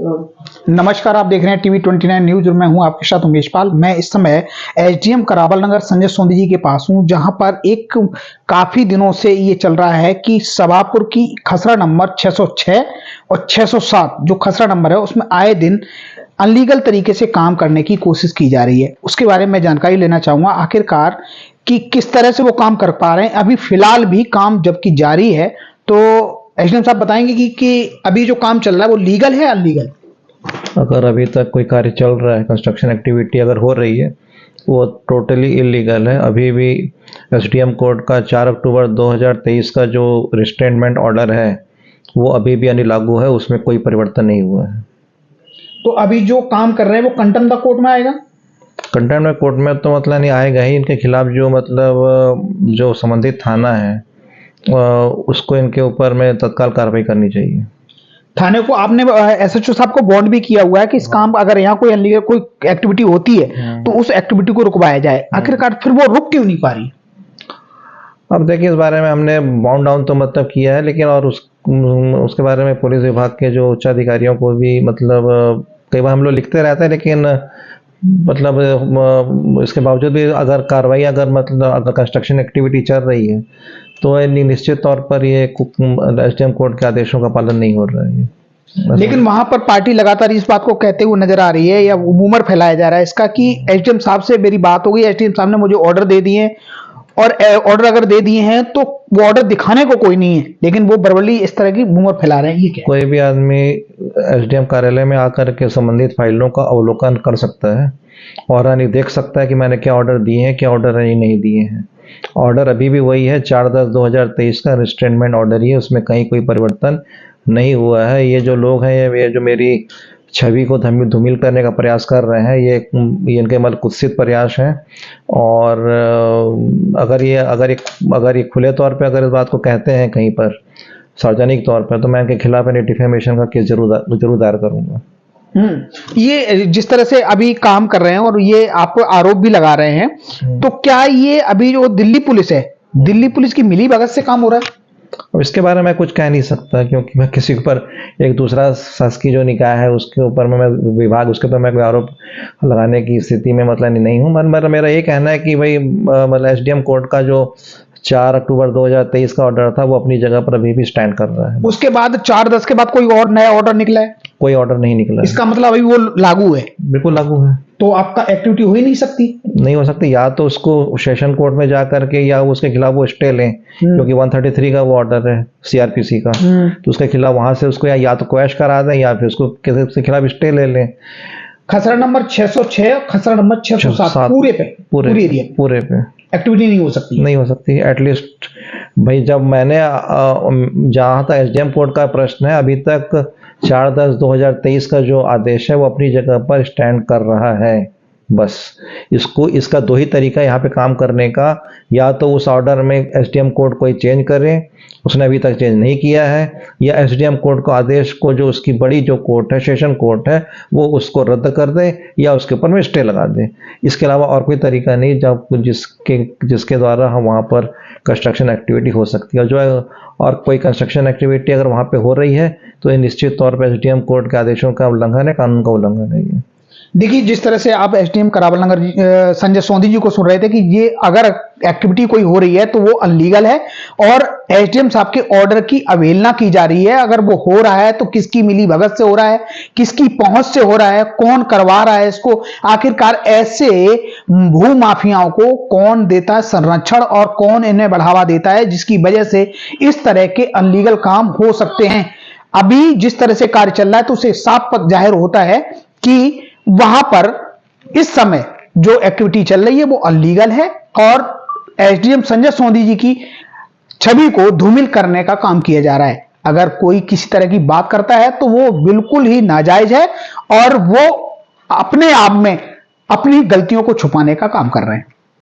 नमस्कार, आप देख रहे हैं टीवी 29 न्यूज और मैं हूं आपके साथ उमेश पाल। मैं इस समय एसडीएम करावल नगर संजय सोंधी जी के पास हूं, जहां पर एक काफी दिनों से ये चल रहा है कि सभापुर की खसरा नंबर 606 और 607 जो खसरा नंबर है उसमें आए दिन अनलीगल तरीके से काम करने की कोशिश की जा रही है। उसके बारे में जानकारी लेना चाहूंगा आखिरकार कि किस तरह से वो काम कर पा रहे हैं। अभी फिलहाल भी काम जबकि जारी है, तो एसडीएम साहब बताएंगे कि अभी जो काम चल रहा है वो लीगल है अनलीगल? अगर अभी तक कोई कार्य चल रहा है, कंस्ट्रक्शन एक्टिविटी अगर हो रही है, वो टोटली इलीगल है। अभी भी एसडीएम कोर्ट का 4 अक्टूबर 2023 का जो रिस्ट्रेनमेंट ऑर्डर है वो अभी भी यानी लागू है, उसमें कोई परिवर्तन नहीं हुआ है। तो अभी जो काम कर रहे हैं वो कंटेम्प्ट ऑफ कोर्ट में आएगा? कंटेम्प्ट कोर्ट में तो मतलब नहीं आएगा ही। इनके खिलाफ जो जो संबंधित थाना है उसको इनके ऊपर में तत्काल कार्रवाई करनी चाहिए। थाने को आपने एसएचओ साहब को बॉन्ड भी किया हुआ है कि इस काम अगर यहाँ कोई अनलीगल कोई एक्टिविटी होती है तो उस एक्टिविटी को रुकवाया जाए। आखिरकार फिर वो रुक क्यों नहीं पा रही? अब देखिए, इस बारे में हमने बाउंड डाउन तो किया है, लेकिन और उसके बारे में पुलिस विभाग के जो उच्च अधिकारियों को भी कई बार हम लोग लिखते रहते हैं, लेकिन इसके बावजूद भी अगर कार्रवाई अगर कंस्ट्रक्शन एक्टिविटी चल रही है तो निश्चित तौर पर ये एसडीएम कोर्ट के आदेशों का पालन नहीं हो रहा है। लेकिन वहां पर पार्टी लगातार इस बात को कहते हुए नजर आ रही है या रूमर फैलाया जा रहा है इसका कि एसडीएम साहब से मेरी बात हो गई, एसडीएम साहब ने मुझे ऑर्डर दे दिए और ऑर्डर अगर दे दिए हैं तो वो ऑर्डर दिखाने को कोई नहीं है, लेकिन वो बरवली इस तरह की रूमर फैला रहे हैं। ये क्या? कोई भी आदमी एसडीएम कार्यालय में आकर के संबंधित फाइलों का अवलोकन कर सकता है और यानी देख सकता है कि मैंने क्या ऑर्डर दिए हैं, क्या ऑर्डर नहीं दिए हैं। ऑर्डर अभी भी वही है, 4/10/2023 का रिस्ट्रेनमेंट ऑर्डर ही है, उसमें कहीं कोई परिवर्तन नहीं हुआ है। ये जो लोग हैं, ये जो मेरी छवि को धूमिल करने का प्रयास कर रहे हैं, ये इनके कुत्सित प्रयास हैं। और अगर ये खुले तौर पे अगर इस बात को कहते हैं कहीं पर सार्वजनिक तौर पर, तो मैं इनके खिलाफ डिफेमेशन का केस जरूर दायर करूंगा। ये जिस तरह से अभी काम कर रहे हैं और ये आप आरोप भी लगा रहे हैं, तो क्या ये अभी जो दिल्ली पुलिस है, दिल्ली पुलिस की मिली भगत से काम हो रहा है? अब इसके बारे में कुछ कह नहीं सकता, क्योंकि मैं किसी के ऊपर एक दूसरा शासकीय जो निकाय है उसके ऊपर मैं विभाग उसके ऊपर मैं कोई आरोप लगाने की स्थिति में नहीं हूँ। मेरा ये कहना है कि भाई एसडीएम कोर्ट का जो 4 अक्टूबर 2023 का ऑर्डर था वो अपनी जगह पर अभी भी स्टैंड कर रहा है। उसके बाद 4/10 के बाद कोई और नया ऑर्डर निकला है? कोई ऑर्डर नहीं निकला। इसका मतलब अभी वो लागू है? बिल्कुल लागू है। तो आपका एक्टिविटी हो ही नहीं सकती? नहीं हो सकती। या तो उसको सेशन कोर्ट में जा करके या उसके खिलाफ वो स्टे लें, क्योंकि 133 का वो ऑर्डर है सीआरपीसी का, तो उसके खिलाफ वहां से उसको या तो क्वैश करा दें या फिर उसको किसी के खिलाफ स्टे ले लें। खसरा नंबर 606, खसरा नंबर 607 पूरे पे एक्टिविटी नहीं हो सकती। एटलीस्ट भाई, जब मैंने जहाँ तक एसडीएम कोर्ट का प्रश्न है, अभी तक 4/10/2023 का जो आदेश है वो अपनी जगह पर स्टैंड कर रहा है। बस इसका दो ही तरीका यहाँ पे काम करने का, या तो उस ऑर्डर में एसडीएम कोर्ट कोई चेंज करे, उसने अभी तक चेंज नहीं किया है, या एसडीएम कोर्ट को आदेश को जो उसकी बड़ी जो कोर्ट है, सेशन कोर्ट है, वो उसको रद्द कर दे या उसके ऊपर में स्टे लगा दे। इसके अलावा और कोई तरीका नहीं जब जिसके द्वारा हम वहाँ पर कंस्ट्रक्शन एक्टिविटी हो सकती है। और कोई कंस्ट्रक्शन एक्टिविटी अगर वहाँ पे हो रही है तो ये निश्चित तौर पर एसडीएम कोर्ट के आदेशों का उल्लंघन है, कानून का उल्लंघन है। ये देखिए, जिस तरह से आप एसडीएम करावल नगर संजय सोंधी जी को सुन रहे थे कि ये अगर एक्टिविटी कोई हो रही है तो वो अनलीगल है और एसडीएम साहब के ऑर्डर की अवहेलना की जा रही है। अगर वो हो रहा है तो किसकी मिली भगत से हो रहा है, किसकी पहुंच से हो रहा है, कौन करवा रहा है इसको? आखिरकार ऐसे भू माफियाओं को कौन देता है संरक्षण और कौन इन्हें बढ़ावा देता है, जिसकी वजह से इस तरह के अनलीगल काम हो सकते हैं? अभी जिस तरह से कार्य चल रहा है तो उसे साफ पक जाहिर होता है कि वहां पर इस समय जो एक्टिविटी चल रही है वो अनलीगल है और एसडीएम संजय सोंधी जी की छवि को धूमिल करने का काम किया जा रहा है। अगर कोई किसी तरह की बात करता है तो वो बिल्कुल ही नाजायज है और वो अपने आप में अपनी गलतियों को छुपाने का काम कर रहे हैं।